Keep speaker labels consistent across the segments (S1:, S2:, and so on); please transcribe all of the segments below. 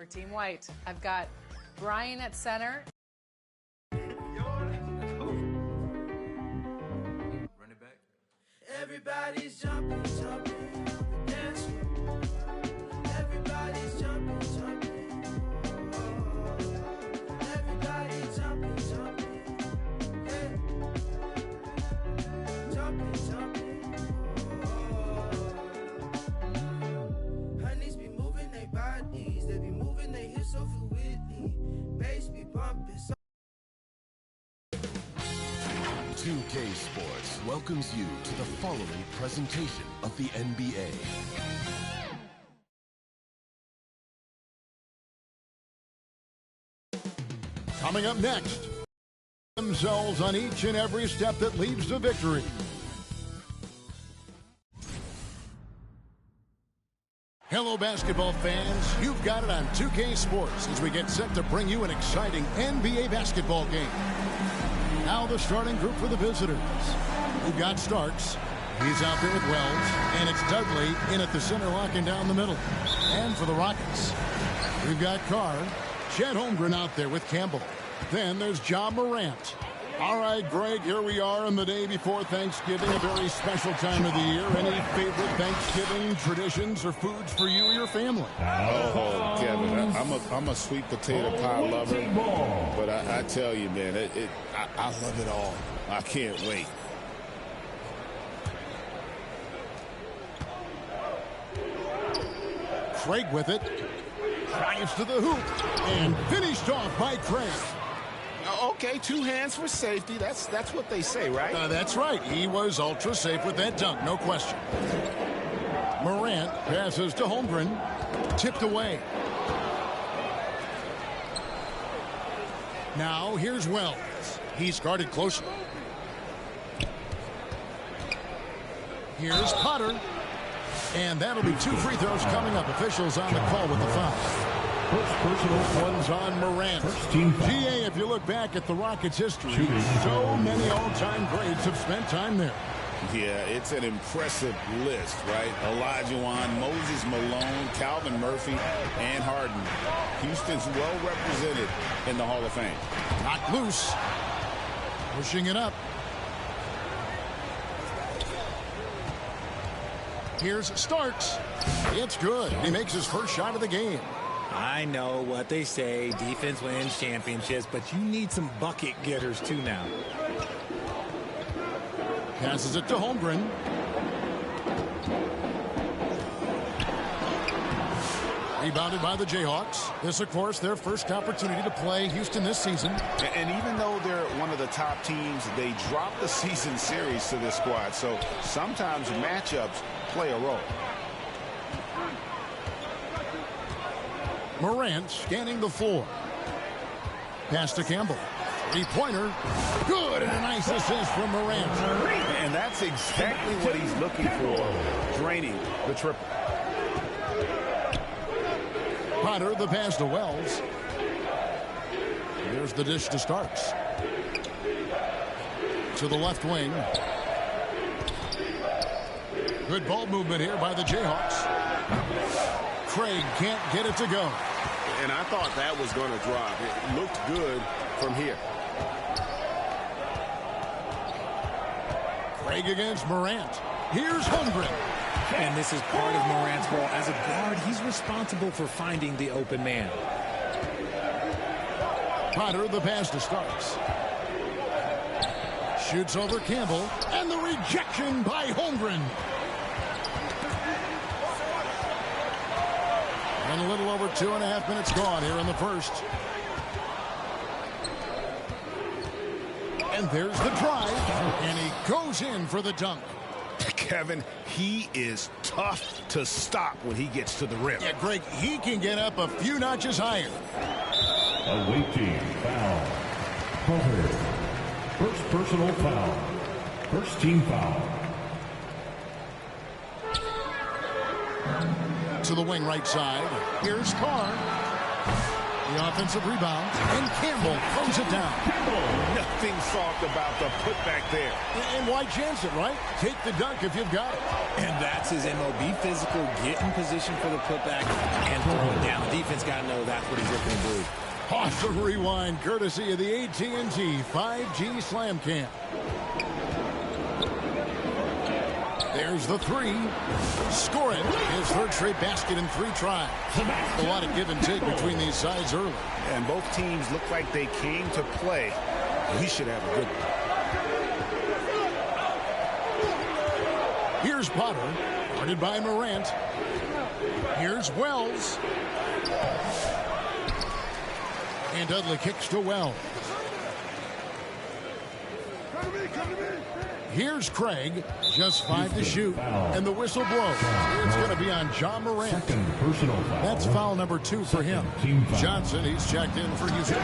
S1: Team White. I've got Brian at center.
S2: Run it back.
S3: Everybody's jumping, jumping, dance floor. Everybody's jumping, jumping. Oh, everybody's jumping, jumping. Yeah. Jumping, jumping. Oh. Honeys be moving their bodies, they be moving their hips so fluidly. Bass be bumping so
S4: 2K Sports welcomes you to the following presentation of the NBA.
S5: Coming up next, themselves on each and every step that leads to victory. Hello, basketball fans. You've got it on 2K Sports as we get set to bring you an exciting NBA basketball game. Now the starting group for the visitors. We've got Starks. He's out there with Wells. And it's Dudley in at the center, locking down the middle. And for the Rockets, we've got Carr. Chet Holmgren out there with Campbell. Then there's Ja Morant. All right, Greg, here we are on the day before Thanksgiving, a very special time of the year. Any favorite Thanksgiving traditions or foods for you or your family?
S6: Oh, Kevin, I'm a sweet potato pie lover, but I tell you, man, I love it all. I can't wait.
S5: Craig with it. Drives to the hoop. And finished off by Craig.
S6: Okay, 2 hands for safety. That's what they say, right?
S5: That's right. He was ultra safe with that dunk, no question. Morant passes to Holmgren. Tipped away. Now here's Wells. He's guarded closely. Here's Potter. And that'll be 2 free throws coming up. Officials on the call with the foul.
S7: First personal.
S5: One's on Morant.
S7: First team foul.
S5: GA, if you look back at the Rockets' history, so many all-time greats have spent time there.
S6: Yeah, it's an impressive list, right? Olajuwon, Moses Malone, Calvin Murphy, and Harden. Houston's well represented in the Hall of Fame.
S5: Knocked loose. Pushing it up. Here's Starks. It's good. He makes his first shot of the game.
S8: I know what they say, defense wins championships, but you need some bucket getters too now.
S5: Passes it to Holmgren. Rebounded by the Jayhawks. This, of course, their first opportunity to play Houston this season.
S6: And even though they're one of the top teams, they dropped the season series to this squad. So sometimes matchups play a role.
S5: Morant scanning the floor. Pass to Campbell. 3-pointer. Good, and a nice assist from Morant.
S6: And that's exactly what he's looking for, draining the triple.
S5: Potter, the pass to Wells. There's the dish to Starks. To the left wing. Good ball movement here by the Jayhawks. Craig can't get it to go.
S9: And I thought that was going to drop. It looked good from here.
S5: Craig against Morant. Here's Holmgren.
S8: And this is part of Morant's role. As a guard, he's responsible for finding the open man.
S5: Potter, the pass to Starks. Shoots over Campbell. And the rejection by Holmgren. And a little over 2.5 minutes gone here in the first. And there's the drive. And he goes in for the dunk.
S6: Kevin, he is tough to stop when he gets to the rim.
S5: Yeah, Greg, he can get up a few notches higher.
S7: Awaiting foul. Potter. First personal foul. First team foul.
S5: To the wing right side. Here's Carr. The offensive rebound, and Campbell throws it down.
S6: Nothing soft about the putback there.
S5: And why chance it, right? Take the dunk if you've got it.
S8: And that's his MO. Be physical, get in position for the putback, and throw it down. The defense got to know that's what he's looking to do.
S5: Awesome rewind, courtesy of the AT&T 5G Slam Cam. There's the three. Score it. His third straight basket in 3 tries. A lot of give and take between these sides early.
S6: And both teams look like they came to play. We should have a good one.
S5: Here's Potter, guarded by Morant. Here's Wells. And Dudley kicks to Wells. Here's Craig, just 5 to shoot, and the whistle blows. It's going to be on John Morant. That's foul number 2 for him. Johnson, he's checked in for Houston.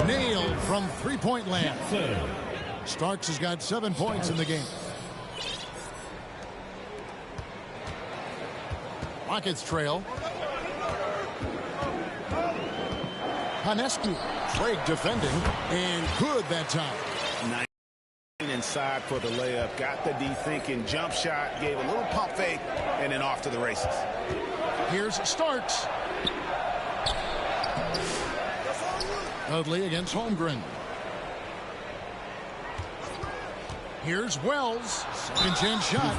S5: Nailed from three-point land. Starks has got 7 points in the game. Rockets trail. Hanescu, Craig defending, and good that time.
S6: Inside for the layup, got the D thinking, jump shot, gave a little pump fake, and then off to the races.
S5: Here's Starks. Dudley against Holmgren. Here's Wells, second chance shot.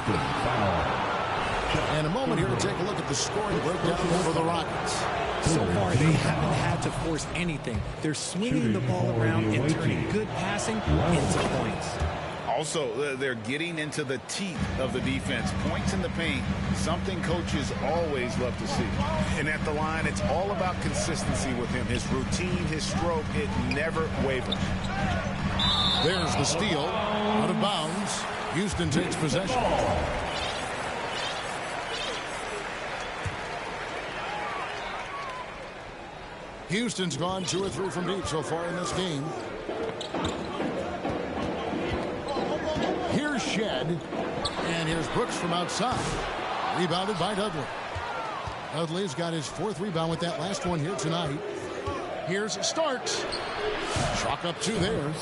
S5: And a moment here to take a look at the scoring breakdown for the Rockets.
S8: So far, they haven't had to force anything. They're swinging the ball around and turning good passing into points.
S6: Also, they're getting into the teeth of the defense. Points in the paint, something coaches always love to see. And at the line, it's all about consistency with him. His routine, his stroke, it never wavers.
S5: There's the steal. Out of bounds. Houston takes possession. Houston's gone 2 or 3 from deep so far in this game. Here's Shed. And here's Brooks from outside. Rebounded by Dudley. Dudley's got his 4th rebound with that last one here tonight. Here's Starks. Chalk up 2 there.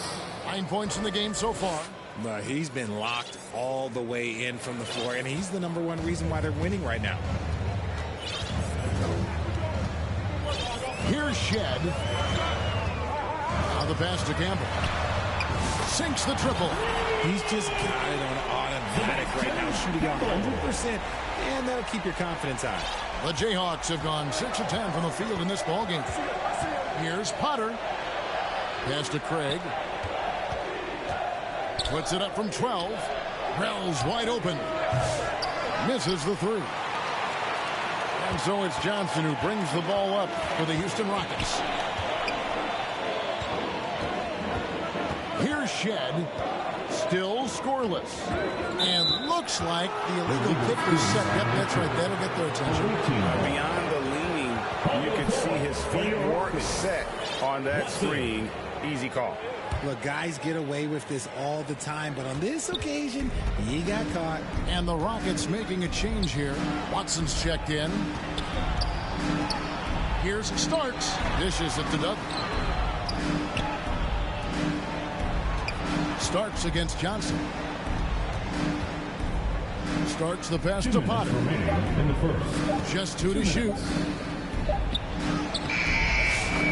S5: 9 points in the game so far.
S8: But he's been locked all the way in from the floor, and he's the #1 reason why they're winning right now.
S5: Here's Shed. Now the pass to Campbell. Sinks the triple.
S8: He's just got it on automatic right now, shooting 100%, and that'll keep your confidence high.
S5: The Jayhawks have gone 6 of 10 from the field in this ballgame. Here's Potter. Pass to Craig. Puts it up from 12. Wells wide open. Misses the 3. And so it's Johnson who brings the ball up for the Houston Rockets. Here's Shed. Still scoreless. And looks like the illegal kick was set. Yep, that's right. That'll get their attention.
S6: Beyond the leaning, you can see his feet weren't set on that screen. Easy call.
S8: Look, guys get away with this all the time, but on this occasion, he got caught.
S5: And the Rockets making a change here. Watson's checked in. Here's Starks. Dishes it to Dudley. Starks against Johnson. Starts the pass to Potter. Just 2 to shoot.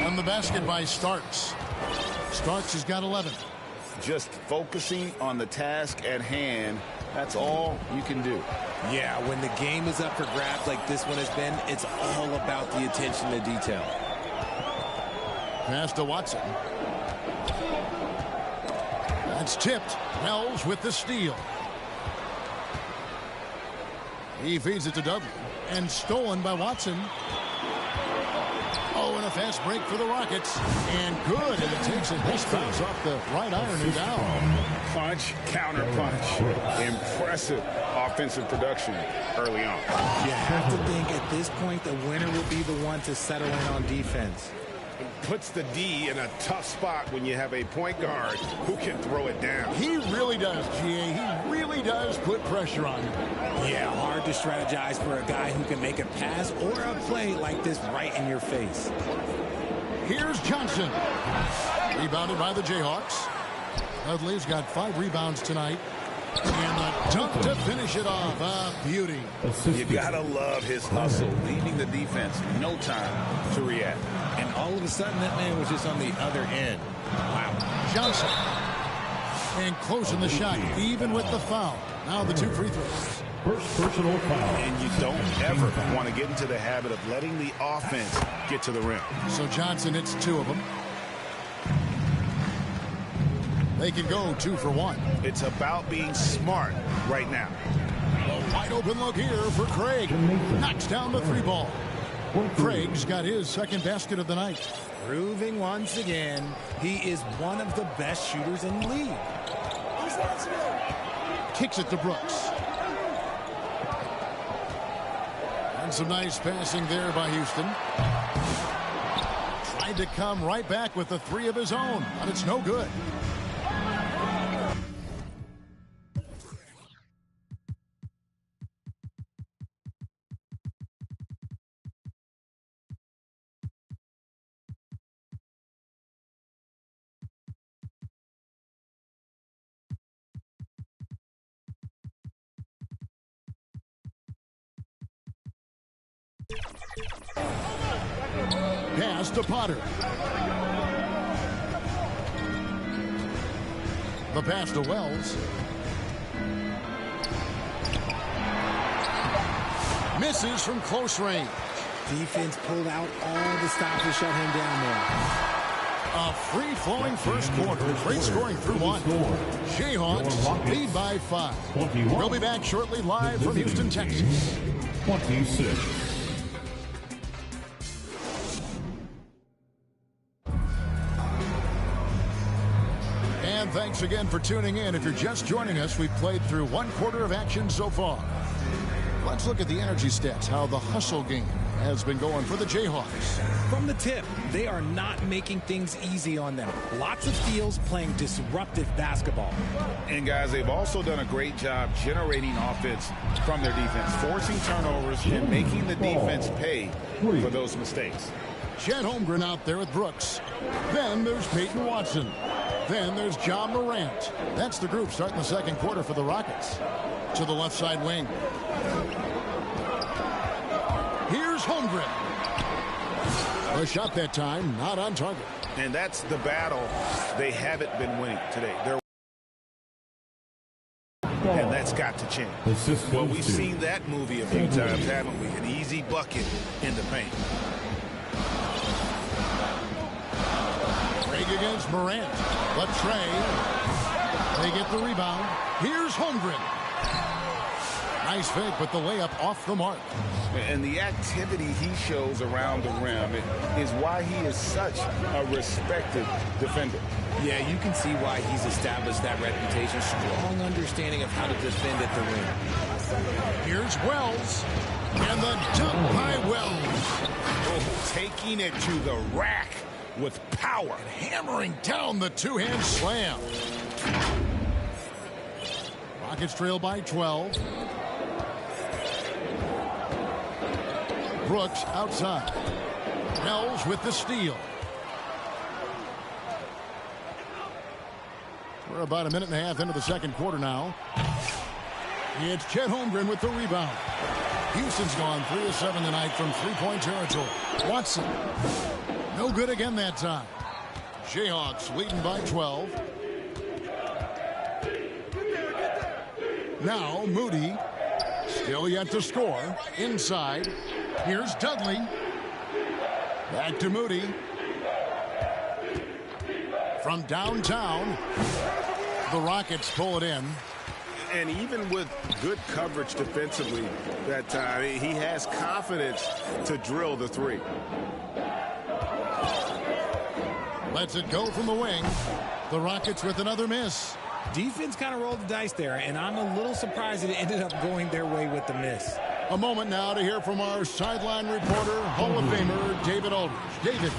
S5: On the basket by Starks. Starks has got 11.
S6: Just focusing on the task at hand. That's all you can do.
S8: Yeah, when the game is up for grabs like this one has been, it's all about the attention to detail.
S5: Pass to Watson. That's tipped. Wells with the steal. He feeds it to Dudley. And stolen by Watson. Oh, and a fast break for the Rockets. And good. And it takes a nice bounce off the right iron and down.
S6: Punch, counter punch. Impressive offensive production early on.
S8: You have to think at this point the winner will be the one to settle in on defense.
S9: Puts the D in a tough spot when you have a point guard who can throw it down.
S5: He really does, GA. He really does put pressure on him.
S8: Yeah, hard to strategize for a guy who can make a pass or a play like this right in your face.
S5: Here's Johnson. Rebounded by the Jayhawks. Dudley's got 5 rebounds tonight. And the dunk to finish it off. A beauty.
S6: You gotta love his hustle, leaving the defense no time to react.
S8: And all of a sudden, that man was just on the other end. Wow.
S5: Johnson. And closing the shot, even with the foul. Now the 2 free throws.
S7: First personal foul.
S6: And you don't ever want to get into the habit of letting the offense get to the rim.
S5: So Johnson hits 2 of them. They can go 2 for 1.
S6: It's about being smart right now.
S5: A wide open look here for Craig. Knocks down the 3 ball. Craig's got his second basket of the night.
S8: Proving once again, he is one of the best shooters in the league.
S5: Kicks it to Brooks. And some nice passing there by Houston. Tried to come right back with the 3 of his own, but it's no good. Pass to Potter. The pass to Wells. Misses from close range.
S8: Defense pulled out all the stops to shut him down there.
S5: A free-flowing first quarter. Great scoring through 1. Jayhawks lead by 5. We'll be back shortly live from Houston, Texas.
S7: 26.
S5: And thanks again for tuning in. If you're just joining us, we've played through 1 quarter of action so far. Let's look at the energy stats, how the hustle game has been going for the Jayhawks.
S8: From the tip, they are not making things easy on them. Lots of steals, playing disruptive basketball.
S6: And guys, they've also done a great job generating offense from their defense, forcing turnovers and making the defense pay for those mistakes.
S5: Chet Holmgren out there with Brooks. Then there's Peyton Watson. Then there's John Morant. That's the group starting the second quarter for the Rockets. To the left side wing. Here's Holmgren. A shot that time, not on target.
S6: And that's the battle they haven't been winning today. And that's got to change. Well, we've seen that movie a few times, haven't we? An easy bucket in the paint.
S5: Craig against Morant. But Trey. They get the rebound. Here's Holmgren. Nice fake, but the layup off the mark.
S6: And the activity he shows around the rim is why he is such a respected defender.
S8: Yeah, you can see why he's established that reputation. Strong understanding of how to defend at the rim.
S5: Here's Wells. And the dunk by Wells.
S6: Oh, taking it to the rack with power.
S5: And hammering down the 2-hand slam. Rockets trail by 12. Brooks outside. Wells with the steal. We're about a minute and a half into the second quarter now. It's Chet Holmgren with the rebound. Houston's gone 3 of 7 tonight from 3-point territory. Watson. No good again that time. Jayhawks leading by 12. Now Moody. Still yet to score. Inside. Here's Dudley. Back to Moody. From downtown, the Rockets pull it in.
S9: And even with good coverage defensively that time, he has confidence to drill the 3.
S5: Lets it go from the wing. The Rockets with another miss.
S8: Defense kind of rolled the dice there, and I'm a little surprised it ended up going their way with the miss.
S5: A moment now to hear from our sideline reporter, Hall of Famer David Aldridge. David.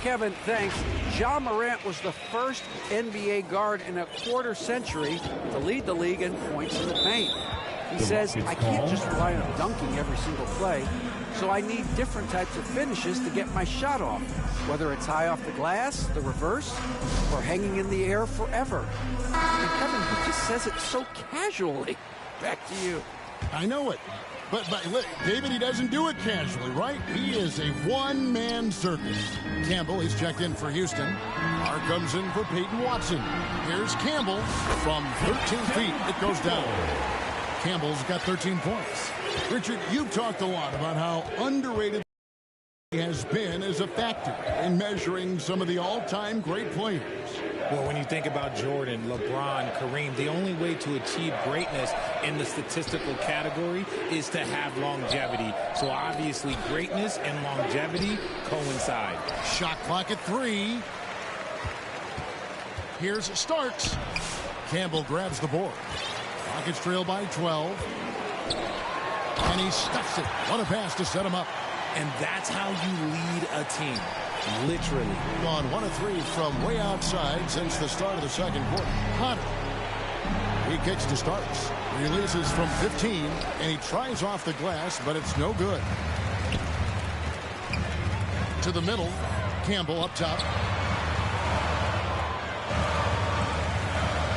S10: Kevin, thanks. John Morant was the first NBA guard in a quarter century to lead the league in points in the paint. He says, I can't just rely on dunking every single play, so I need different types of finishes to get my shot off, whether it's high off the glass, the reverse, or hanging in the air forever. And Kevin, he just says it so casually. Back to you.
S5: I know it. But David, he doesn't do it casually, right? He is a one-man circus. Campbell, he's checked in for Houston. Carr comes in for Peyton Watson. Here's Campbell from 13 feet. It goes down. Campbell's got 13 points. Richard, you've talked a lot about how underrated he has been as a factor in measuring some of the all-time great players.
S8: Well, when you think about Jordan, LeBron, Kareem, the only way to achieve greatness in the statistical category is to have longevity. So obviously greatness and longevity coincide.
S5: Shot clock at 3. Here's Starks. Campbell grabs the board. Rockets trail by 12. And he stuffs it. What a pass to set him up.
S8: And that's how you lead a team. Literally.
S5: Gone 1 of 3 from way outside since the start of the second quarter. Hunter. He kicks to Starks. Releases from 15, and he tries off the glass, but it's no good. To the middle. Campbell up top.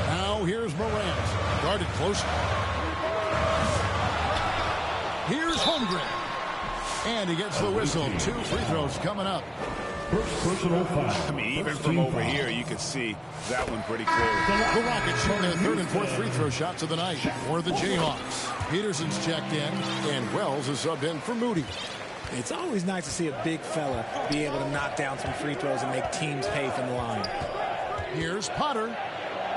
S5: Now here's Morant. Guarded close. Here's Holmgren. And he gets the whistle. 2 free throws coming up.
S7: First personal foul.
S9: I mean, even from over here, you can see that one pretty clearly.
S5: The Rockets shoot their 3rd and 4th free throw shots of the night for the Jayhawks. Peterson's checked in, and Wells is subbed in for Moody.
S8: It's always nice to see a big fella be able to knock down some free throws and make teams pay from the line.
S5: Here's Potter.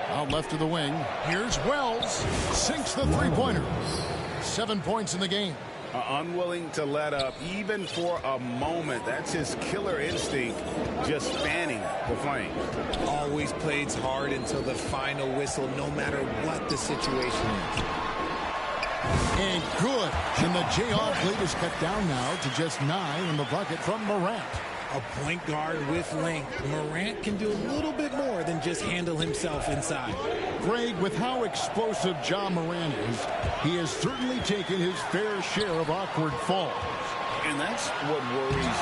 S5: Out left to the wing. Here's Wells. Sinks the three-pointer. 7 points in the game.
S9: Unwilling to let up even for a moment. That's his killer instinct, just fanning the flame.
S8: Always plays hard until the final whistle, no matter what the situation is.
S5: And good. And the Jayhawk lead is cut down now to just 9 in the bucket from Morant.
S8: A point guard with length. Morant can do a little bit more than just handle himself inside.
S5: Greg, with how explosive Ja Morant is, he has certainly taken his fair share of awkward falls.
S6: And that's what worries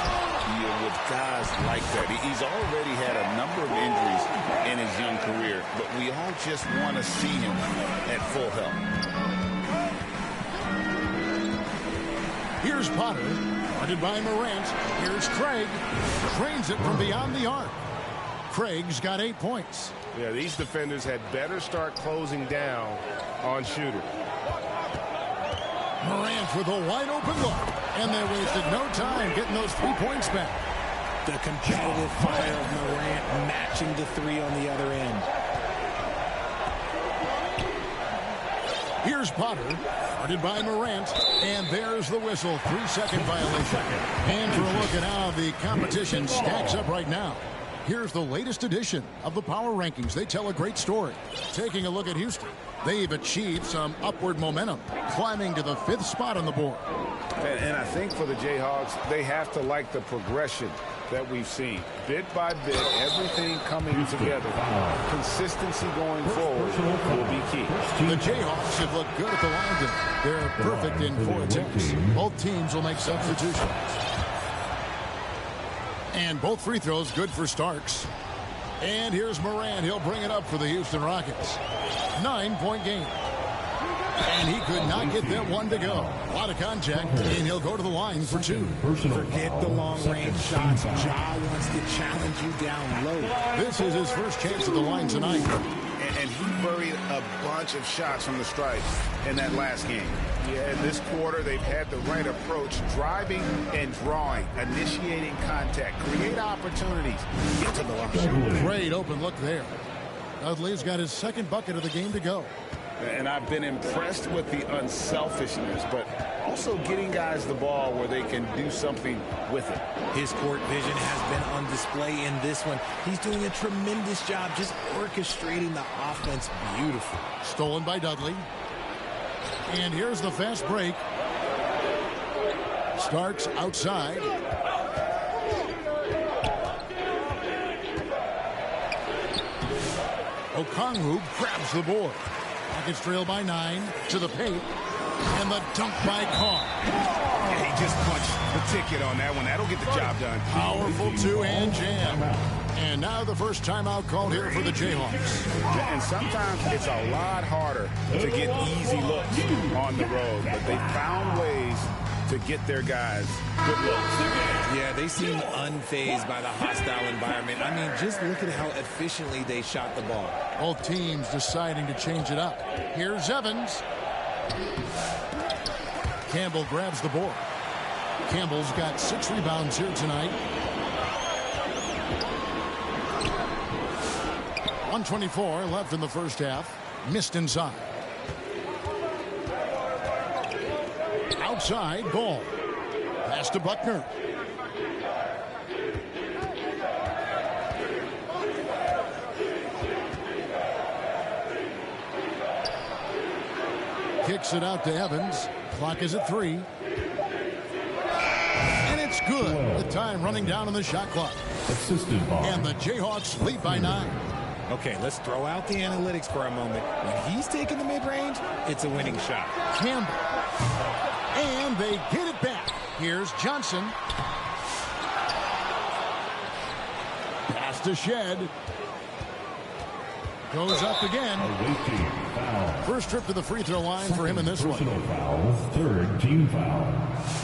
S6: you with guys like that. He's already had a number of injuries in his young career, but we all just want to see him at full health.
S5: Here's Potter, guarded by Morant. Here's Craig, trains it from beyond the arc. Craig's got 8 points.
S9: Yeah, these defenders had better start closing down on shooter.
S5: Morant with a wide open look, and they wasted no time getting those 3 points back.
S8: The competitive fire of Morant matching the 3 on the other end.
S5: Here's Potter, guarded by Morant, and there's the whistle. 3-second violation. And for a look at how the competition stacks up right now. Here's the latest edition of the Power Rankings. They tell a great story. Taking a look at Houston, they've achieved some upward momentum, climbing to the 5th spot on the board.
S9: And I think for the Jayhawks, they have to like the progression that we've seen. Bit by bit, everything coming together. Consistency going forward will be key.
S5: The Jayhawks have looked good at the line tonight. They're perfect in 4 attempts. Both teams will make substitutions. And both free throws good for Starks. And here's Morant. He'll bring it up for the Houston Rockets. 9-point game. And he could not get that one to go. A lot of contact, and he'll go to the line for 2.
S8: Forget the long-range shots. Ja wants to challenge you down low.
S5: This is his first chance at the line tonight.
S9: And he buried a bunch of shots from the stripe in that last game. Yeah, in this quarter, they've had the right approach, driving and drawing, initiating contact, create opportunities, get to the line.
S5: Great open look there. Dudley's got his 2nd bucket of the game to go.
S9: And I've been impressed with the unselfishness, but also getting guys the ball where they can do something with it.
S8: His court vision has been on display in this one. He's doing a tremendous job just orchestrating the offense beautifully.
S5: Stolen by Dudley. And here's the fast break. Starks outside. Okongwu grabs the board. Rockets trail by 9 to the paint. And the dunk by Carr.
S9: Yeah, he just punched the ticket on that one. That'll get the job done.
S5: Powerful two-hand jam. And now the first timeout called here for the Jayhawks.
S9: And sometimes it's a lot harder to get easy looks on the road, but they found ways to get their guys good looks.
S8: Yeah, they seem unfazed by the hostile environment. I mean, just look at how efficiently they shot the ball.
S5: Both teams deciding to change it up. Here's Evans. Campbell grabs the board. Campbell's got 6 rebounds here tonight. 1:24 left in the first half. Missed inside. Outside, Ball. Pass to Buckner. Kicks it out to Evans. Clock is at 3. And it's good. The time running down on the shot clock. And the Jayhawks lead by 9.
S8: Okay, let's throw out the analytics for a moment. When he's taking the mid-range, it's a winning shot.
S5: Campbell. And they get it back. Here's Johnson. Pass to Shed. Goes up again. First trip to the free throw line for him in this one.
S7: Third team foul.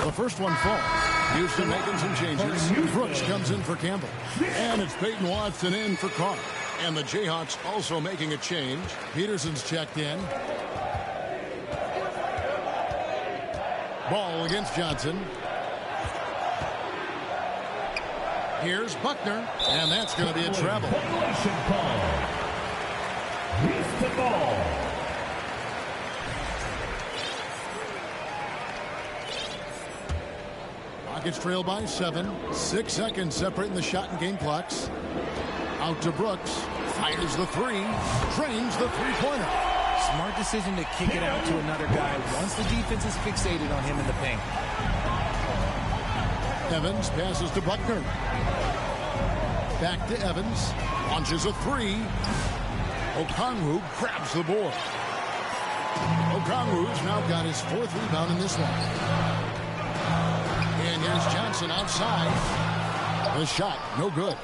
S5: The first one falls. Houston making some changes. Brooks comes in for Campbell. And it's Peyton Watson in for Carr. And the Jayhawks also making a change. Peterson's checked in. Ball against Johnson. Here's Buckner. And that's going to be a travel.
S7: Here's the ball.
S5: Rockets trail by 7. 6 seconds separating the shot and game clocks. Out to Brooks. Fires the 3. Drains the three-pointer.
S8: Smart decision to kick it out to another guy once the defense is fixated on him in the paint.
S5: Evans passes to Buckner. Back to Evans. Launches a 3. Okongwu grabs the board. Okongwu's now got his 4th rebound in this one. And here's Johnson outside. The shot, no good.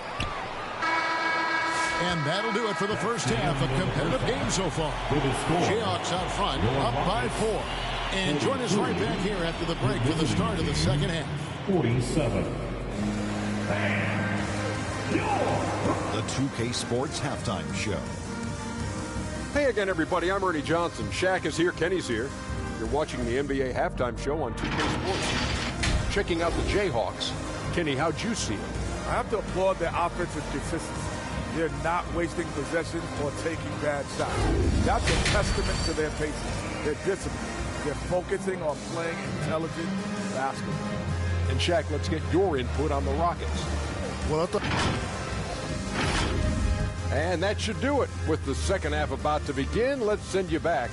S5: And that'll do it for the first half. A competitive game so far. Jayhawks out front, up by 4. And join us right back here after the break for the start of the second half.
S7: 47.
S4: The 2K Sports Halftime Show.
S11: Hey again, everybody. I'm Ernie Johnson. Shaq is here. Kenny's here. You're watching the NBA Halftime Show on 2K Sports. Checking out the Jayhawks. Kenny, how'd you see it?
S12: I have to applaud their offensive consistency. They're not wasting possessions or taking bad shots. That's a testament to their patience, their discipline. They're focusing on playing intelligent basketball.
S11: And Shaq, let's get your input on the Rockets.
S5: Well,
S11: and that should do it. With the second half about to begin, let's send you back.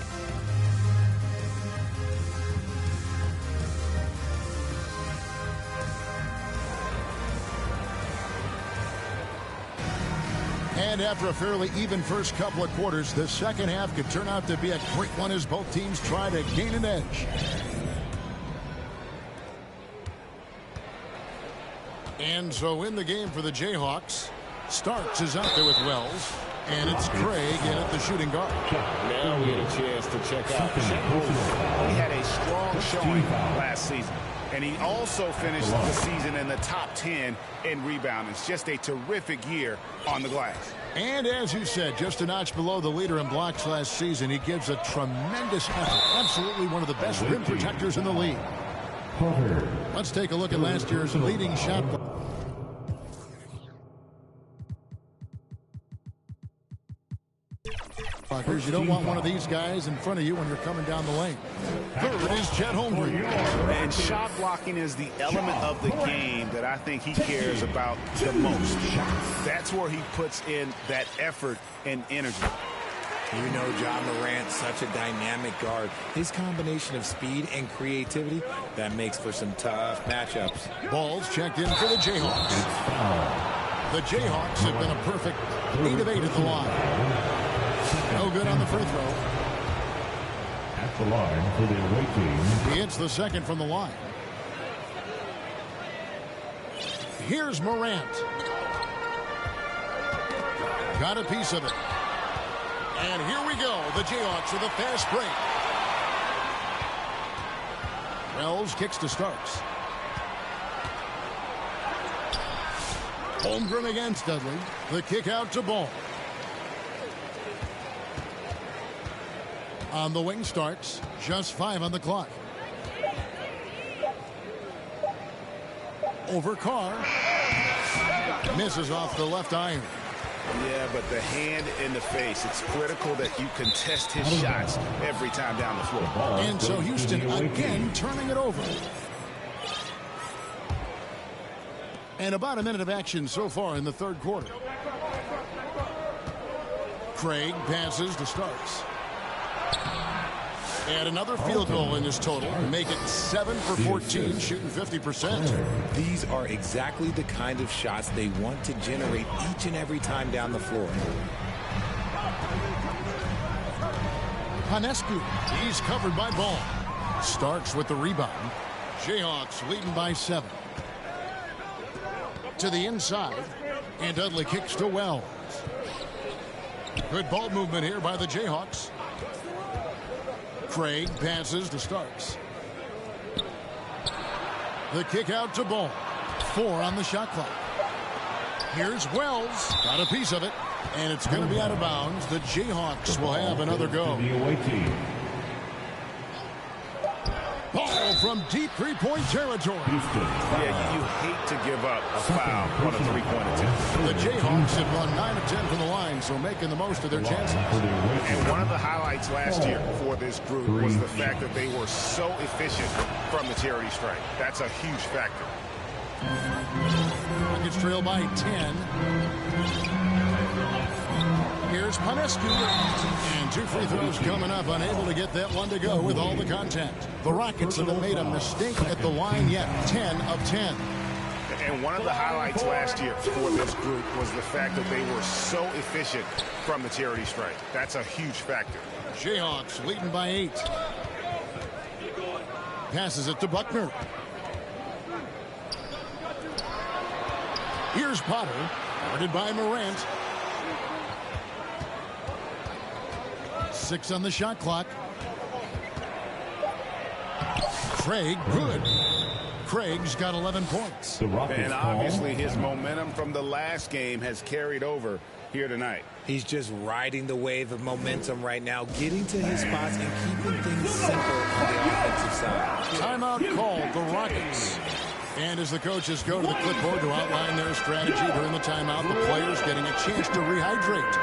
S5: And after a fairly even first couple of quarters, the second half could turn out to be a great one as both teams try to gain an edge. And so in the game for the Jayhawks, Starks is out there with Wells. And it's Craig in at the shooting guard.
S6: Now we get a chance to check out. He had a strong showing last season. And he also finished the season in the top 10 in rebounding. It's just a terrific year on the glass.
S5: And as you said, just a notch below the leader in blocks last season. He gives a tremendous effort. Absolutely one of the best rim protectors in the league. Let's take a look at last year's leading shot. You don't want one of these guys in front of you when you're coming down the lane. Third is Chet Holmgren.
S6: And shot blocking is the element of the game that I think he cares about the most. That's where he puts in that effort and energy.
S8: You know Ja Morant's such a dynamic guard. His combination of speed and creativity, that makes for some tough matchups.
S5: Ball's checked in for the Jayhawks. The Jayhawks have been a perfect 8 of 8 at the line. No good on the free throw.
S7: the line for the away team.
S5: He hits the second from the line. Here's Morant. Got a piece of it. And here we go. The Jayhawks with a fast break. Wells kicks to Starks. Holmgren against Dudley. The kick out to Ball. On the wing, Starks. Just 5 on the clock. Over Carr. Misses off the left iron.
S9: Yeah, but the hand in the face. It's critical that you contest his shots every time down the floor.
S5: And so Houston again turning it over. And about a minute of action so far in the third quarter. Craig passes to Starks. And another field goal in his total to make it 7 for 14, shooting 50%.
S8: These are exactly the kind of shots they want to generate each and every time down the floor.
S5: Panescu, he's covered by Ball. Starks with the rebound. Jayhawks leading by 7. To the inside, and Dudley kicks to Wells. Good ball movement here by the Jayhawks. Craig passes to Starks. The kick out to Ball. 4 on the shot clock. Here's Wells. Got a piece of it. And it's going to be out of bounds. The Jayhawks will have another go. Ball from deep three-point territory.
S9: Yeah, you hate to give up a foul on a three-point attempt.
S5: The Jayhawks have gone 9 of 10 from the line, so making the most of their chances.
S9: And one of the highlights last year for this group was the fact that they were so efficient from the charity stripe. That's a huge factor.
S5: Rockets trail by 10. Here's Panescu. And 2 free throws coming up. Unable to get that one to go with all the contact. The Rockets haven't made a mistake at the line yet. 10 of 10.
S9: And one of the highlights last year for this group was the fact that they were so efficient from the charity stripe. That's a huge factor.
S5: Jayhawks leading by 8. Passes it to Buckner. Here's Potter. Guarded by Morant. 6 on the shot clock. Craig, good. Craig's got 11 points.
S9: And obviously his momentum from the last game has carried over here tonight.
S8: He's just riding the wave of momentum right now, getting to his spots and keeping things simple on the offensive side.
S5: Timeout called, the Rockets. And as the coaches go to the clipboard to outline their strategy during the timeout, the players getting a chance to rehydrate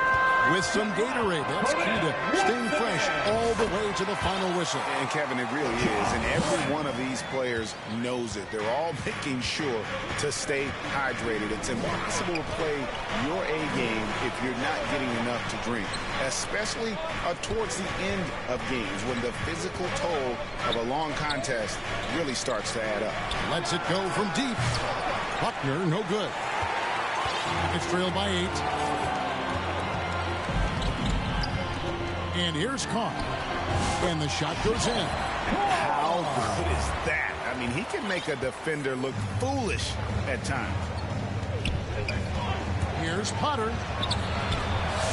S5: with some Gatorade. That's key to staying fresh all the way to the final whistle.
S9: And Kevin, it really is. And every one of these players knows it. They're all making sure to stay hydrated. It's impossible to play your A game if you're not getting enough to drink, especially towards the end of games when the physical toll of a long contest really starts to add up.
S5: Lets it go from deep. Buckner, no good. It's trailed by 8. And here's Carr. And the shot goes in.
S9: How good is that? I mean, he can make a defender look foolish at times.
S5: Here's Potter.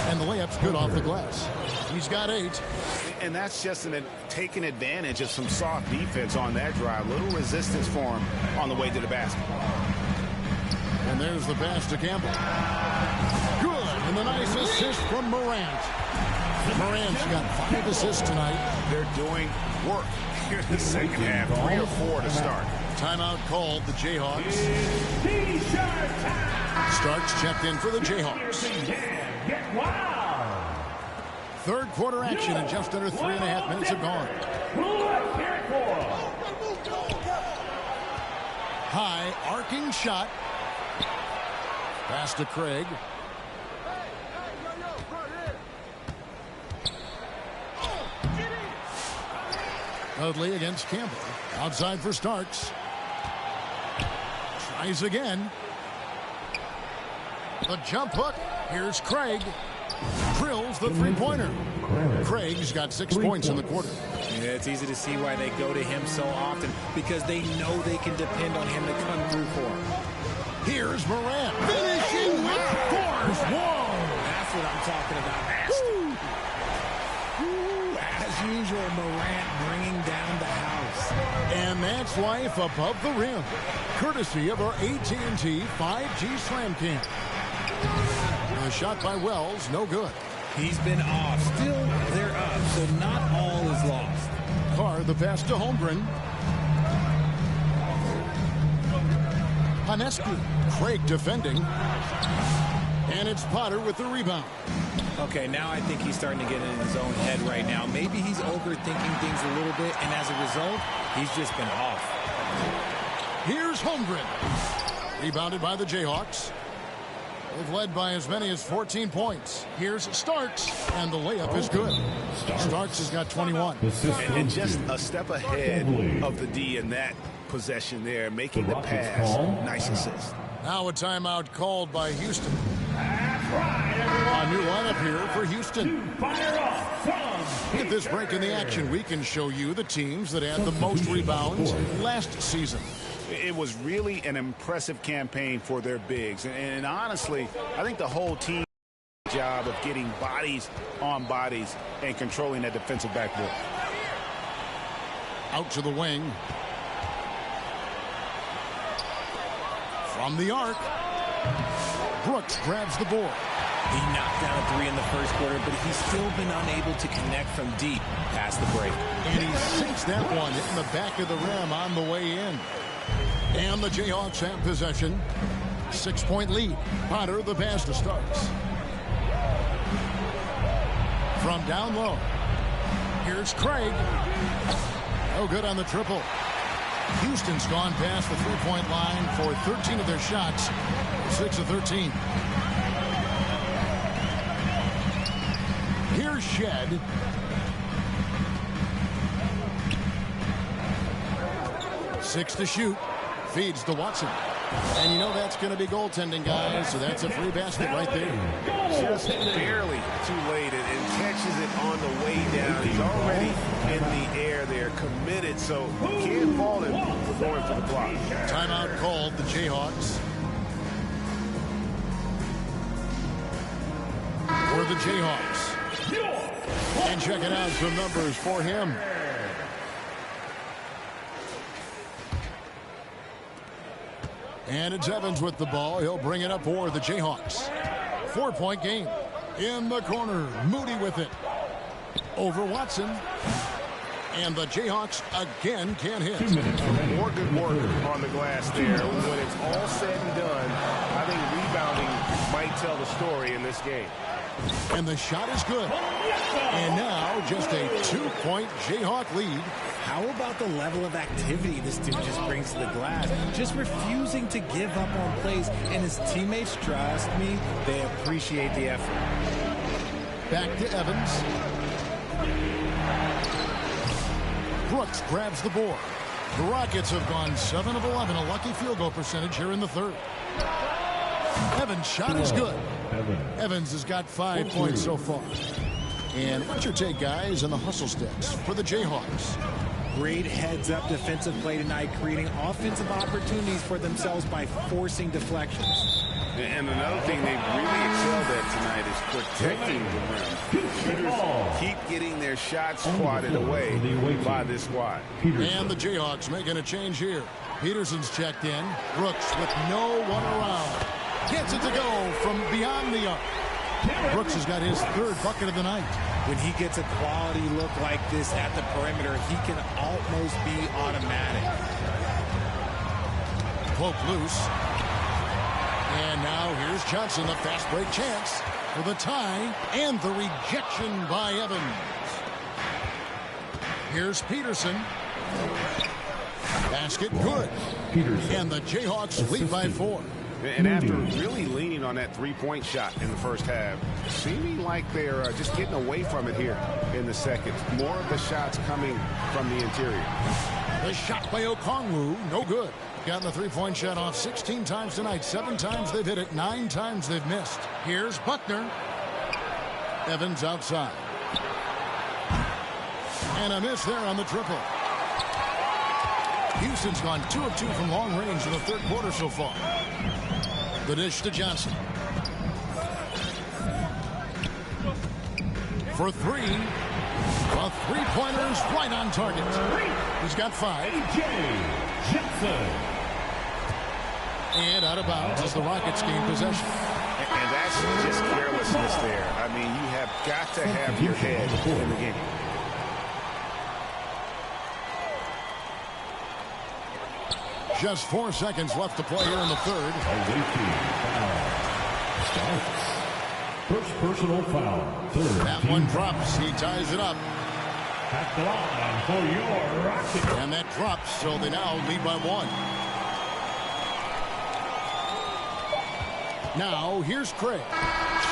S5: And the layup's good off the glass. He's got 8.
S9: And that's just taking advantage of some soft defense on that drive. Little resistance for him on the way to the basket.
S5: And there's the pass to Campbell. Good. And the nice assist from Morant. Morant's got 5 assists tonight.
S9: They're doing work here in the second half. 3 or 4 to start.
S5: Timeout called the Jayhawks. Starks checked in for the Jayhawks. Third quarter action in just under 3.5 minutes have gone. High arcing shot. Pass to Craig. Dudley against Campbell. Outside for Starks. Tries again. The jump hook. Here's Craig. drills the three-pointer. Craig's got 6 points in the quarter.
S8: Yeah, it's easy to see why they go to him so often, because they know they can depend on him to come through for them.
S5: Here's Morant finishing with force. Whoa!
S8: That's what I'm talking about. As usual, Morant bringing down the house.
S5: And that's life above the rim, courtesy of our AT&T 5G Slam Cam. A shot by Wells, no good.
S8: He's been off. Still, they're up, so not all is lost.
S5: Carr, the pass to Holmgren. Hanescu. Craig defending. And it's Potter with the rebound.
S8: Okay, now I think he's starting to get in his own head right now. Maybe he's overthinking things a little bit, and as a result, he's just been off.
S5: Here's Holmgren. Rebounded by the Jayhawks. They've led by as many as 14 points. Here's Starks, and the layup is good. Starks has got 21.
S9: And just a step ahead of the D in that possession there, making the pass. Nice assist.
S5: Now a timeout called by Houston. A new lineup here for Houston. At this break in the action, we can show you the teams that had the most rebounds last season.
S9: It was really an impressive campaign for their bigs. And honestly, I think the whole team did a job of getting bodies on bodies and controlling that defensive backboard.
S5: Out to the wing. From the arc. Brooks grabs the board.
S8: He knocked down a three in the first quarter, but he's still been unable to connect from deep past the break.
S5: And he sinks that one, hitting the back of the rim on the way in. And the Jayhawks have possession. 6-point lead. Potter, the pass to Starks. From down low. Here's Craig. No good on the triple. Houston's gone past the three-point line for 13 of their shots. 6 of 13. Here's Shed. Six to shoot. Feeds to Watson. And you know that's going to be goaltending, guys, so that's a free basket right there.
S9: Just barely too late and catches it on the way down. He's already in the air there, committed, so can't fault him for going for the block.
S5: Timeout called the Jayhawks. For the Jayhawks. And check it out, some numbers for him. And it's Evans with the ball. He'll bring it up for the Jayhawks. 4-point game. In the corner, Moody with it. Over Watson. And the Jayhawks again can't hit.
S9: More good work on the glass there. When it's all said and done, I think rebounding might tell the story in this game.
S5: And the shot is good. And now just a 2-point Jayhawk lead.
S8: How about the level of activity this dude just brings to the glass? Just refusing to give up on plays. And his teammates, trust me, they appreciate the effort.
S5: Back to Evans. Brooks grabs the board. The Rockets have gone 7 of 11, a lucky field goal percentage here in the third. Evans' shot is good. Evans has got 5 points so far. And what's your take, guys, on the hustle sticks for the Jayhawks?
S8: Great heads-up defensive play tonight, creating offensive opportunities for themselves by forcing deflections.
S9: And another thing they've really excelled at tonight is protecting the rim. Shooters keep getting their shots swatted away by this squad.
S5: And the Jayhawks making a change here. Peterson's checked in. Brooks with no one around. Gets it to go from beyond the arc. Brooks has got his 3rd bucket of the night.
S8: When he gets a quality look like this at the perimeter, he can almost be automatic.
S5: Poke loose. And now here's Johnson, the fast break chance for the tie and the rejection by Evans. Here's Peterson. Basket good. And the Jayhawks lead by 4.
S9: And after really leaning on that 3-point shot in the first half, seeming like they're just getting away from it here in the second. More of the shots coming from the interior.
S5: The shot by Okongwu, no good. Gotten the 3-point shot off 16 times tonight. 7 times they've hit it, 9 times they've missed. Here's Buckner. Evans outside. And a miss there on the triple. Houston's gone 2 of 2 from long range in the third quarter so far. The dish to Johnson. For 3. The three-pointer's right on target. He's got 5. And out of bounds as the Rockets gain possession.
S9: And that's just carelessness there. I mean, you have got to have your head in the game.
S5: Just 4 seconds left to play here in the third.
S7: First personal foul. Third.
S5: That one drops. He ties it up.
S7: At the line for your Rockets.
S5: And that drops, so they now lead by 1. Now, here's Craig.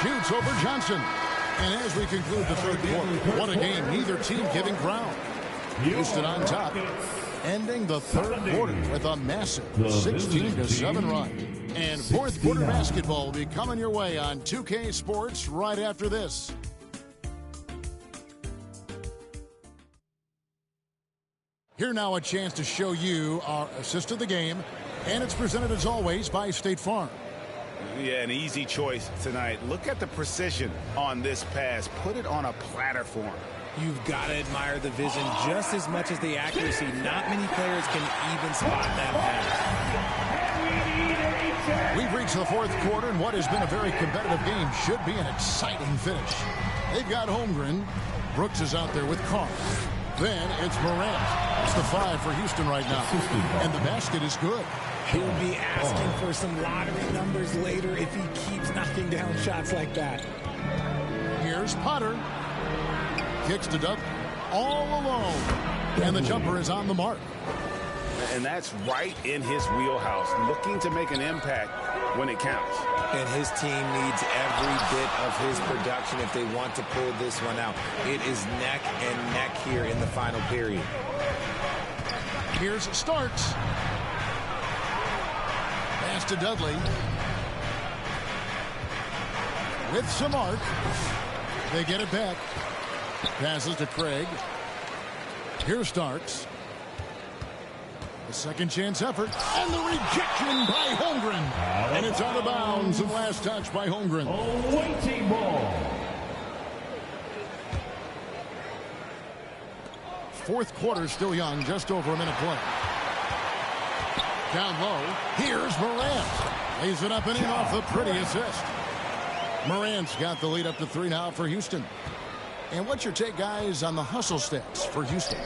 S5: Shoots over Johnson. And as we conclude the third quarter, what a game. Neither team giving ground. Houston on top. Ending the third quarter with a massive 16-7 run. And fourth quarter basketball will be coming your way on 2K Sports right after this. Here now a chance to show you our assist of the game. And it's presented as always by State Farm.
S9: Yeah, an easy choice tonight. Look at the precision on this pass. Put it on a platter for him.
S8: You've got to admire the vision just as much as the accuracy. Not many players can even spot that pass.
S5: We've reached the fourth quarter, and what has been a very competitive game should be an exciting finish. They've got Holmgren. Brooks is out there with Carr. Then it's Morant. It's the 5 for Houston right now. And the basket is good.
S8: He'll be asking for some lottery numbers later if he keeps knocking down shots like that.
S5: Here's Potter. Kicks to Dub all alone. And the jumper is on the mark.
S9: And that's right in his wheelhouse. Looking to make an impact when it counts.
S8: And his team needs every bit of his production if they want to pull this one out. It is neck and neck here in the final period.
S5: Here's Starks. Pass to Dudley. With some arc. They get it back. Passes to Craig. Here's Starks. A second chance effort. And the rejection by Holmgren. And it's out of bounds. And last touch by Holmgren.
S7: Waiting ball.
S5: Fourth quarter still young. Just over a minute play. Down low. Here's Morant. Lays it up and in off the pretty assist. Morant's got the lead up to 3 now for Houston. And what's your take, guys, on the hustle stats for Houston?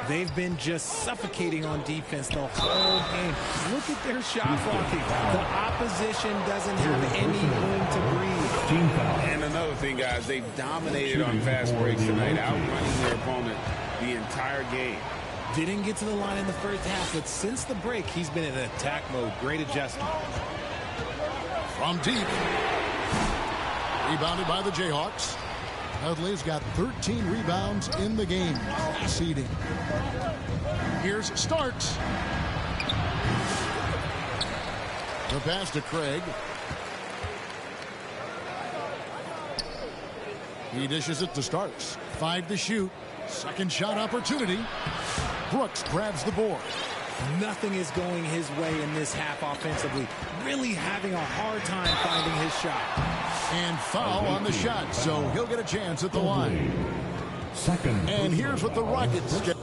S8: They've been just suffocating on defense the whole game. Look at their shot blocking. The opposition doesn't have any room to breathe.
S9: And another thing, guys, they've dominated on fast breaks tonight, outrunning their opponent the entire game.
S8: Didn't get to the line in the first half, but since the break, he's been in attack mode. Great adjustment.
S5: From deep. Rebounded by the Jayhawks. Dudley's got 13 rebounds in the game. Seeding. Here's Starks. The pass to Craig. He dishes it to Starks. 5 to shoot. Second shot opportunity. Brooks grabs the board.
S8: Nothing is going his way in this half offensively. Really having a hard time finding his shot.
S5: And foul on the shot, so he'll get a chance at the line. And here's what the Rockets get.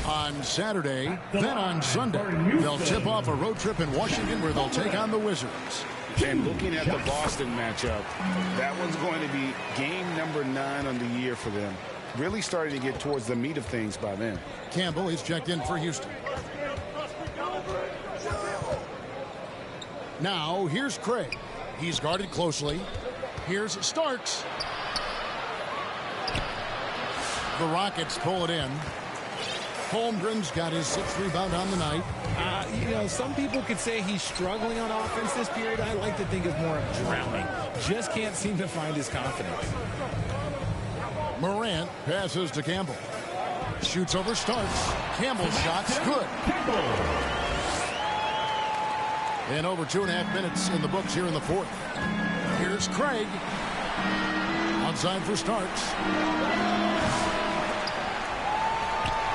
S5: On Saturday, then on Sunday, they'll tip off a road trip in Washington where they'll take on the Wizards.
S9: And looking at the Boston matchup, that one's going to be game number 9 on the year for them. Really starting to get towards the meat of things by then.
S5: Campbell is checked in for Houston. Now, here's Craig. He's guarded closely. Here's Starks. The Rockets pull it in. Holmgren's got his 6th rebound on the night.
S8: You know, some people could say he's struggling on offense this period. I like to think of more of drowning. Just can't seem to find his confidence.
S5: Morant passes to Campbell. Shoots over Starks. Campbell's shot's good. And over 2.5 minutes in the books here in the fourth. Here's Craig. Outside for Starks.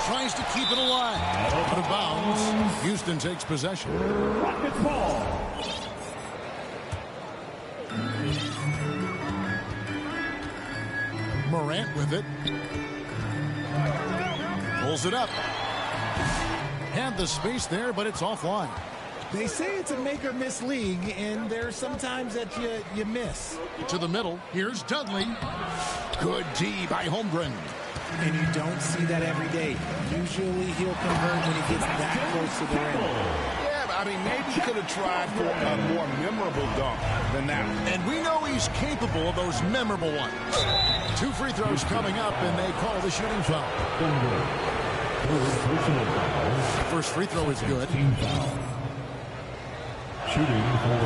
S5: Tries to keep it alive. Out of bounds. Houston takes possession.
S7: Rockets ball.
S5: Morant with it. Pulls it up. Had the space there, but it's offline.
S8: They say it's a make-or-miss league, and there's sometimes that you miss.
S5: To the middle. Here's Dudley. Good D by Holmgren.
S8: And you don't see that every day. Usually he'll convert when he gets that close to the rim.
S9: Yeah, I mean, maybe he could have tried for a more memorable dunk than that one.
S5: And we know he's capable of those memorable ones. 2 free throws coming up, and they call the shooting foul. First free throw is good.
S7: Shooting for...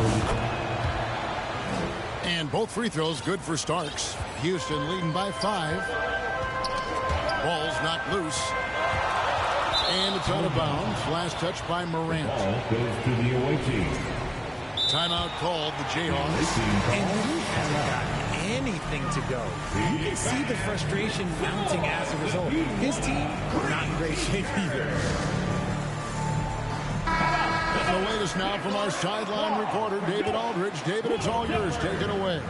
S5: And both free throws good for Starks. Houston leading by 5. Ball's not loose. And it's out of bounds. Last touch by Morant.
S7: Ball goes to the away team.
S5: Timeout called the Jayhawks.
S8: And he hasn't got anything to go. You can see the frustration mounting as a result. His team, not in great shape either.
S5: Getting the latest now from our sideline reporter, David Aldridge. David, it's all yours. Take it away.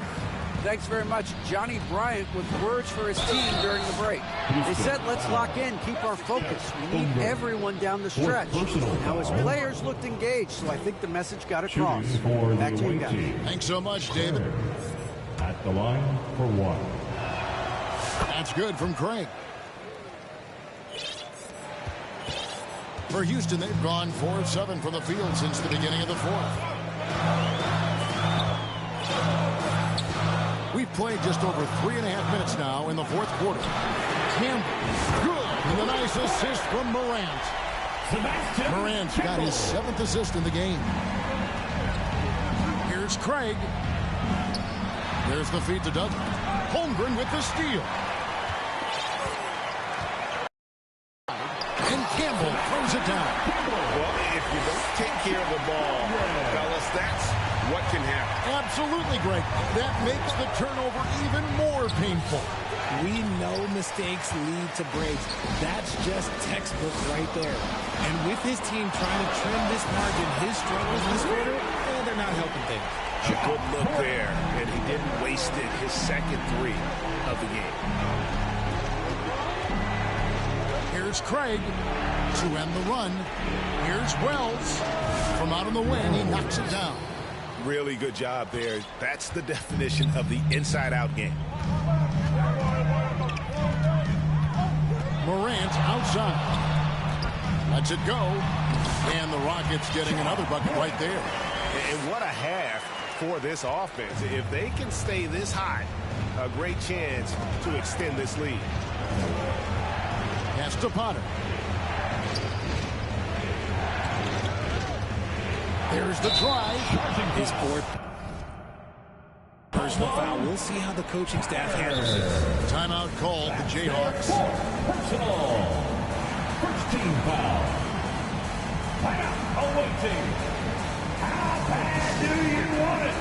S10: Thanks very much. Johnny Bryant with words for his team during the break. They said, let's lock in, keep our focus. We need everyone down the stretch. Now his players looked engaged, so I think the message got across. Back to you guys.
S5: Thanks so much, David.
S7: At the line for 1.
S5: That's good from Craig. For Houston, they've gone 4 of 7 from the field since the beginning of the fourth. We've played just over 3.5 minutes now in the fourth quarter. Campbell, good. And the nice assist from Morant. Morant's got his 7th assist in the game. Here's Craig. There's the feed to Dudley. Holmgren with the steal. And Campbell throws it down.
S9: Well, if you don't take care of the ball, fellas, that's what can happen.
S5: Absolutely, Greg. That makes the turnover even more painful.
S8: We know mistakes lead to breaks. That's just textbook right there. And with his team trying to trim this margin, his struggles this quarter, they're not helping things.
S9: A good look there, and he didn't waste it. His second 3 of the game.
S5: Here's Craig to end the run. Here's Wells. From out on the wing, he knocks it down.
S9: Really good job there. That's the definition of the inside-out game.
S5: Morant outside. Lets it go. And the Rockets getting another bucket right there.
S9: And what a half for this offense. If they can stay this high, a great chance to extend this lead.
S5: Pass to Potter. There's the drive.
S8: His 4th personal foul. We'll see how the coaching staff handles it.
S5: Timeout called the Jayhawks.
S7: Personal. First team foul. Timeout awaiting. How bad do you want it?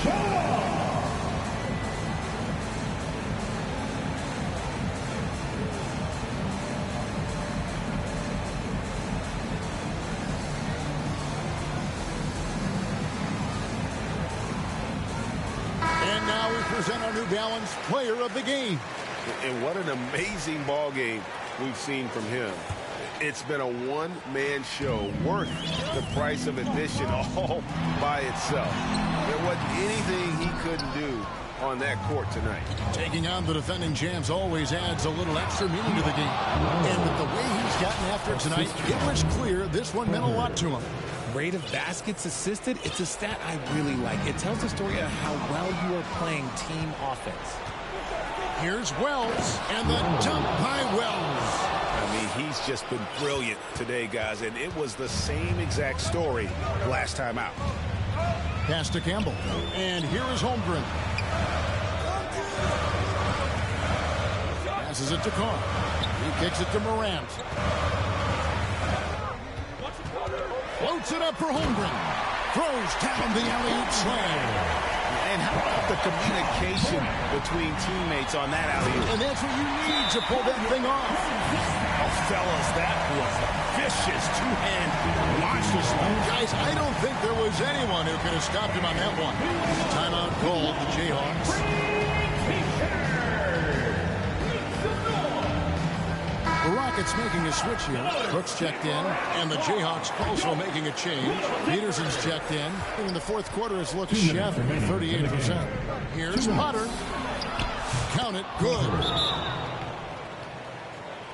S7: Show up.
S5: Now we present our New Balance Player of the Game.
S9: And what an amazing ball game we've seen from him. It's been a one-man show worth the price of admission all by itself. There wasn't anything he couldn't do on that court tonight.
S5: Taking on the defending champs always adds a little extra meaning to the game. And with the way he's gotten after it tonight, it was clear this one meant a lot to him.
S8: Rate of baskets assisted, it's a stat I really like. It tells the story of how well you are playing team offense.
S5: Here's Wells, and the dunk by Wells.
S9: I mean, he's just been brilliant today, guys, and it was the same exact story last time out.
S5: Pass to Campbell, and here is Holmgren. Passes it to Carr. He kicks it to Morant. Floats it up for Holmgren. Throws down the alley-oop slam.
S9: And how about the communication between teammates on that alley-oop?
S5: And that's what you need to pull that thing off.
S9: Oh, fellas, that was vicious two-hand monster.
S5: Guys, I don't think there was anyone who could have stopped him on that one. Timeout called the Jayhawks. The Rockets making a switch here. Brooks checked in, and the Jayhawks also making a change. Peterson's checked in. In the fourth quarter, has looked chef at 38%. Here's Potter. Count it, good.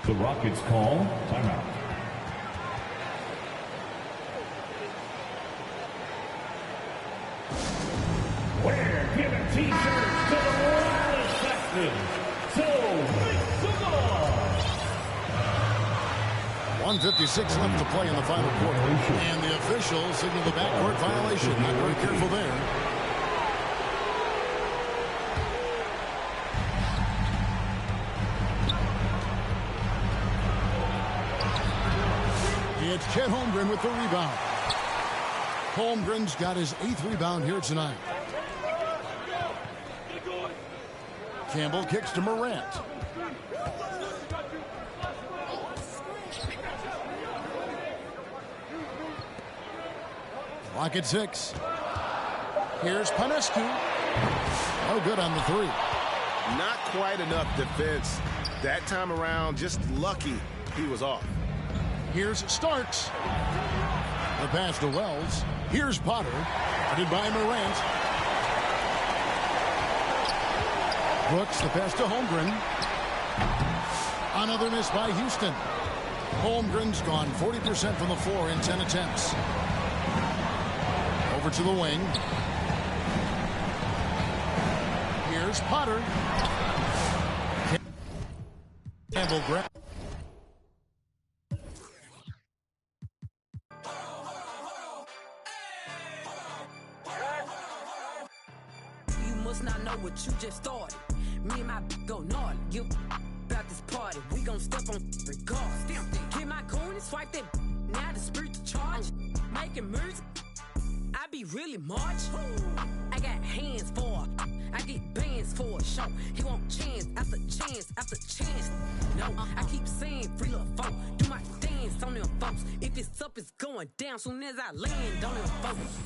S7: The Rockets call timeout. We're giving T-shirts to the Rockets Texans. So, make some noise.
S5: 1:56 left to play in the final quarter. And the officials signal the backcourt violation. Not very careful there. It's Chet Holmgren with the rebound. Holmgren's got his 8th rebound here tonight. Campbell kicks to Morant. Clock at 6. Here's Panescu. Oh, good on the 3.
S9: Not quite enough defense. That time around, just lucky he was off.
S5: Here's Starks. The pass to Wells. Here's Potter. Guarded by Morant. Brooks, the pass to Holmgren. Another miss by Houston. Holmgren's gone 40% from the floor in 10 attempts. Over to the wing. Here's Potter. Campbell grab.
S13: You must not know what you just started. Me and my go naughty. You about this party. We gon' step on regardless. Get my coin and swipe that. Now the spirit to charge. Making moves. I be really much. I got hands for it. I get bands for it. Show he want chance after chance after chance. No, I keep saying free little folk. Do my dance on them folks. If it's up, it's going down. Soon as I land on them folks.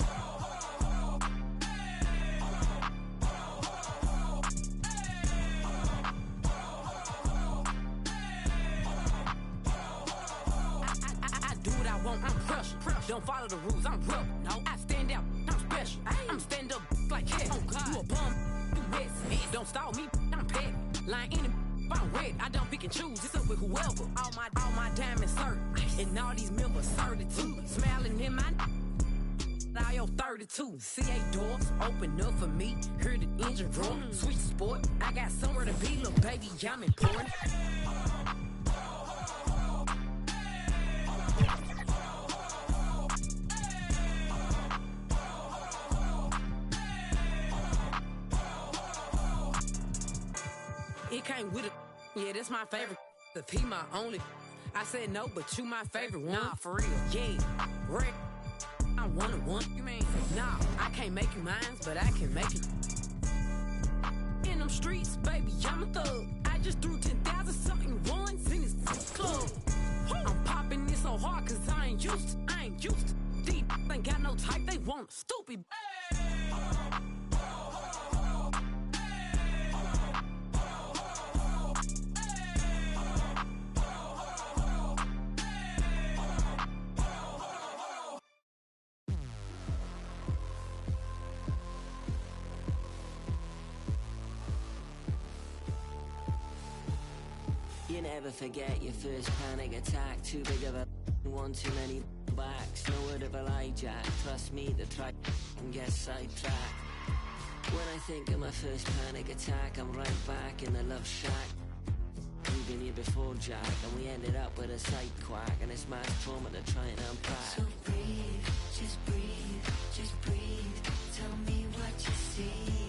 S13: I do what I want. I'm pressure. Don't follow the rules. I'm real. No, I stand out. I'm special. I'm stand up like hell. Oh God, you a bum. You mess. Don't stall me. I'm pet. Lying in it. I'm red. I don't pick and choose. It's up with whoever. All my diamonds certain. And all these members 32. Smiling in my all your 32. CA doors open up for me. Hear the engine roar. Switch sport. I got somewhere to be. Little baby, I'm important. It came with it. Yeah, that's my favorite. If he my only. I said no, but you my favorite one. Nah, for real. Yeah. Rick. I one. You mean? Nah, I can't make you mine, but I can make you. In them streets, baby, I'm a thug. I just threw 10,000 something ones in this club. I'm popping this so hard cause I ain't used to. Deep ain't got no type, they want stupid.
S14: You never forget your first panic attack. Too big of a one, too many backs. No word of a lie, Jack. Trust me, the track and get sidetracked. When I think of my first panic attack, I'm right back in the love shack. I'm been here before, Jack, and we ended up with a side quack, and it's mass trauma to try and unpack. So breathe, just breathe, just breathe. Tell me what you see.